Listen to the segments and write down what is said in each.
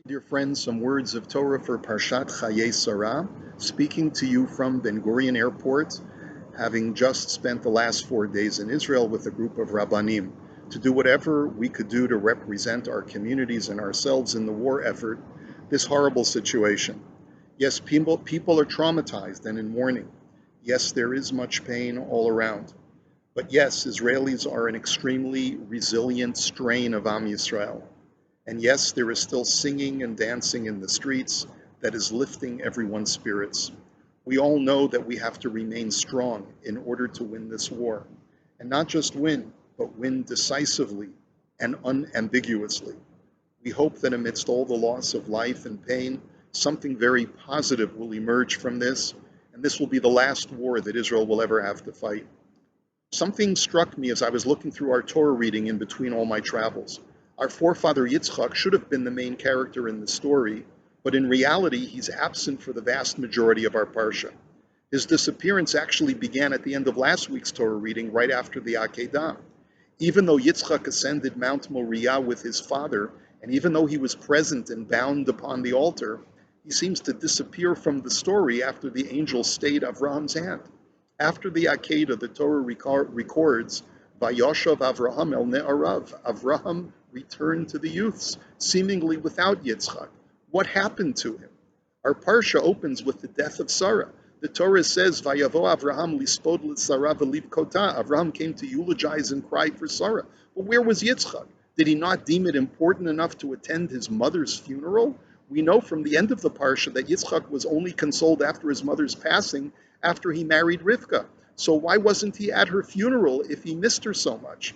Dear friends, some words of Torah for Parshat Chayei Sarah, speaking to you from Ben Gurion Airport, having just spent the last 4 days in Israel with a group of Rabbanim, to do whatever we could do to represent our communities and ourselves in the war effort, this horrible situation. Yes, people are traumatized and in mourning. Yes, there is much pain all around. But yes, Israelis are an extremely resilient strain of Am Yisrael. And yes, there is still singing and dancing in the streets that is lifting everyone's spirits. We all know that we have to remain strong in order to win this war. And not just win, but win decisively and unambiguously. We hope that amidst all the loss of life and pain, something very positive will emerge from this, and this will be the last war that Israel will ever have to fight. Something struck me as I was looking through our Torah reading in between all my travels. Our forefather Yitzchak should have been the main character in the story, but in reality, he's absent for the vast majority of our Parsha. His disappearance actually began at the end of last week's Torah reading, right after the Akedah. Even though Yitzchak ascended Mount Moriah with his father, and even though he was present and bound upon the altar, he seems to disappear from the story after the angel stayed Avraham's hand. After the Akedah, the Torah records, Vayoshav Avraham el Ne'arav. Avraham returned to the youths, seemingly without Yitzchak. What happened to him? Our Parsha opens with the death of Sarah. The Torah says, Vayavo Avraham lispod l'Sarah v'livkota. Avraham came to eulogize and cry for Sarah. But where was Yitzchak? Did he not deem it important enough to attend his mother's funeral? We know from the end of the Parsha that Yitzchak was only consoled after his mother's passing, after he married Rivka. So why wasn't he at her funeral if he missed her so much?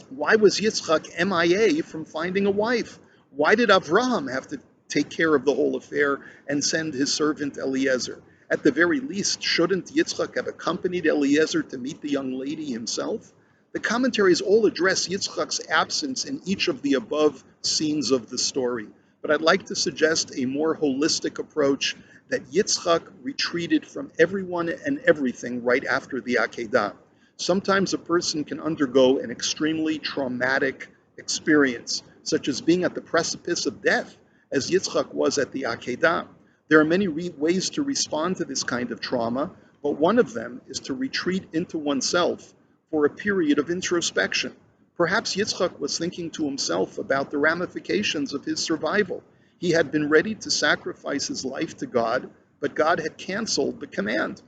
Why was Yitzchak MIA from finding a wife? Why did Avraham have to take care of the whole affair and send his servant Eliezer? At the very least, shouldn't Yitzchak have accompanied Eliezer to meet the young lady himself? The commentaries all address Yitzchak's absence in each of the above scenes of the story, but I'd like to suggest a more holistic approach that Yitzchak retreated from everyone and everything right after the Akedah. Sometimes a person can undergo an extremely traumatic experience, such as being at the precipice of death, as Yitzchak was at the Akedah. There are many ways to respond to this kind of trauma, but one of them is to retreat into oneself for a period of introspection. Perhaps Yitzchak was thinking to himself about the ramifications of his survival. He had been ready to sacrifice his life to God, but God had canceled the command.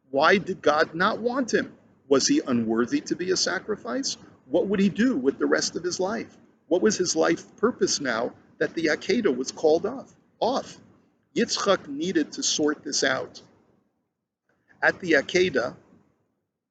Why did God not want him? Was he unworthy to be a sacrifice? What would he do with the rest of his life? What was his life purpose now that the Akedah was called off? Yitzchak needed to sort this out. At the Akedah,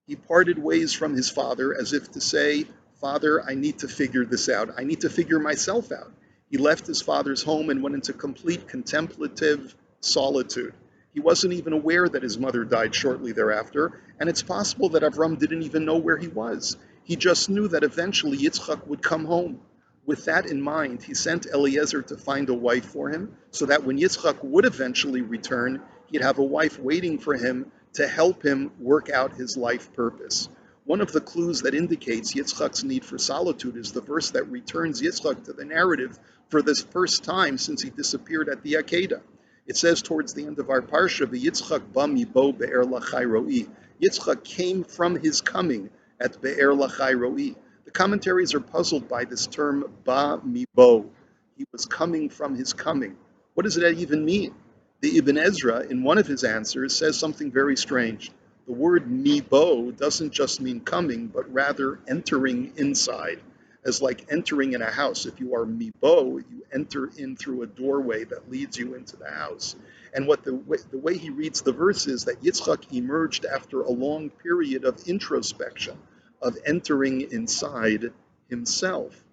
he parted ways from his father as if to say, Father, I need to figure this out. I need to figure myself out. He left his father's home and went into complete contemplative solitude. He wasn't even aware that his mother died shortly thereafter, and it's possible that Avram didn't even know where he was. He just knew that eventually Yitzchak would come home. With that in mind, he sent Eliezer to find a wife for him, so that when Yitzchak would eventually return, he'd have a wife waiting for him to help him work out his life purpose. One of the clues that indicates Yitzchak's need for solitude is the verse that returns Yitzchak to the narrative for this first time since he disappeared at the Akedah. It says towards the end of our parsha, "Yitzchak ba mibo be'er lachai roi." Yitzchak came from his coming at be'er lachai roi. The commentaries are puzzled by this term ba mibo. He was coming from his coming. What does that even mean? The Ibn Ezra, in one of his answers, says something very strange. The word mibo doesn't just mean coming, but rather entering inside, as like entering in a house. If you are mibo, you enter in through a doorway that leads you into the house. And what the way he reads the verse is that Yitzchak emerged after a long period of introspection, of entering inside himself.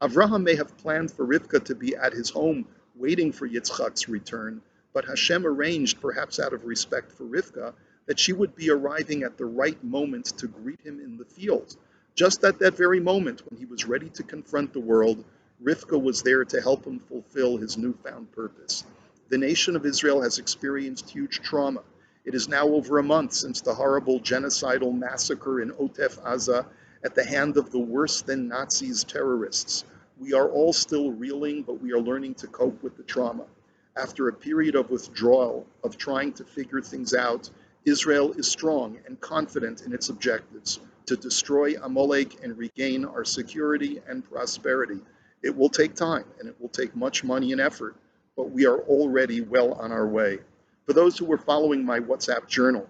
Avraham may have planned for Rivka to be at his home waiting for Yitzchak's return, but Hashem arranged, perhaps out of respect for Rivka, that she would be arriving at the right moment to greet him in the field. Just at that very moment when he was ready to confront the world, Rivka was there to help him fulfill his newfound purpose. The nation of Israel has experienced huge trauma. It is now over a month since the horrible genocidal massacre in Otef Aza at the hand of the worse-than-Nazis terrorists. We are all still reeling, but we are learning to cope with the trauma. After a period of withdrawal, of trying to figure things out, Israel is strong and confident in its objectives to destroy Amalek and regain our security and prosperity. It will take time and it will take much money and effort, but we are already well on our way. For those who were following my WhatsApp journal,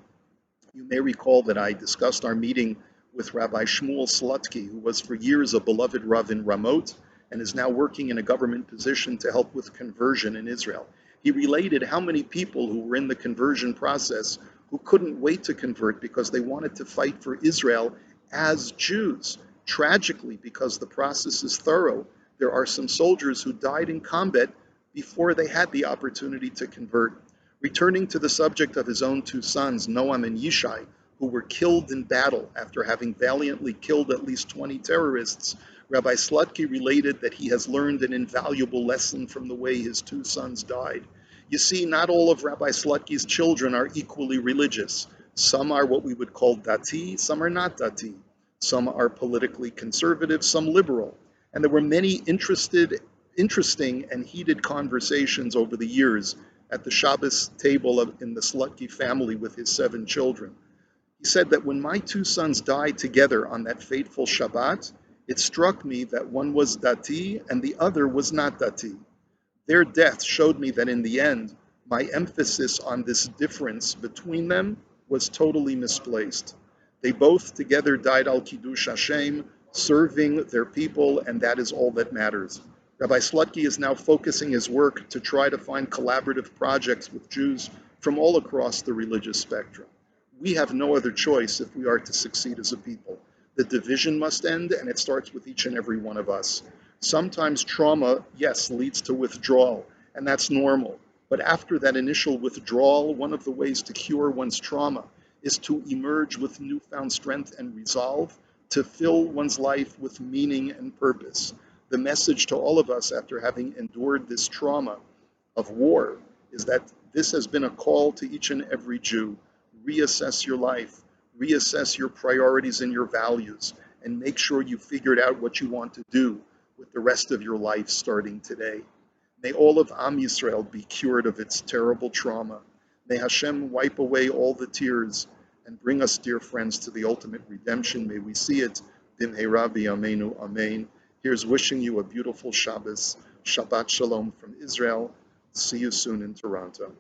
you may recall that I discussed our meeting with Rabbi Shmuel Slutsky, who was for years a beloved Rav in Ramot and is now working in a government position to help with conversion in Israel. He related how many people who were in the conversion process who couldn't wait to convert because they wanted to fight for Israel as Jews. Tragically, because the process is thorough, there are some soldiers who died in combat before they had the opportunity to convert. Returning to the subject of his own two sons, Noam and Yishai, who were killed in battle after having valiantly killed at least 20 terrorists, Rabbi Slutky related that he has learned an invaluable lesson from the way his two sons died. You see, not all of Rabbi Slutky's children are equally religious. Some are what we would call dati, some are not dati. Some are politically conservative, some liberal. And there were many interesting and heated conversations over the years at the Shabbos table in the Slutky family with his 7 children. He said that when my 2 sons died together on that fateful Shabbat, it struck me that one was dati and the other was not dati. Their death showed me that in the end, my emphasis on this difference between them was totally misplaced. They both together died al Kiddush Hashem, serving their people, and that is all that matters. Rabbi Slutky is now focusing his work to try to find collaborative projects with Jews from all across the religious spectrum. We have no other choice if we are to succeed as a people. The division must end, and it starts with each and every one of us. Sometimes trauma, yes, leads to withdrawal, and that's normal. But after that initial withdrawal, one of the ways to cure one's trauma is to emerge with newfound strength and resolve to fill one's life with meaning and purpose. The message to all of us after having endured this trauma of war is that this has been a call to each and every Jew. Reassess your life, reassess your priorities and your values, and make sure you figured out what you want to do with the rest of your life starting today. May all of Am Yisrael be cured of its terrible trauma. May Hashem wipe away all the tears and bring us, dear friends, to the ultimate redemption. May we see it. B'mheira b'yameinu, amen. Here's wishing you a beautiful Shabbos. Shabbat Shalom from Israel. See you soon in Toronto.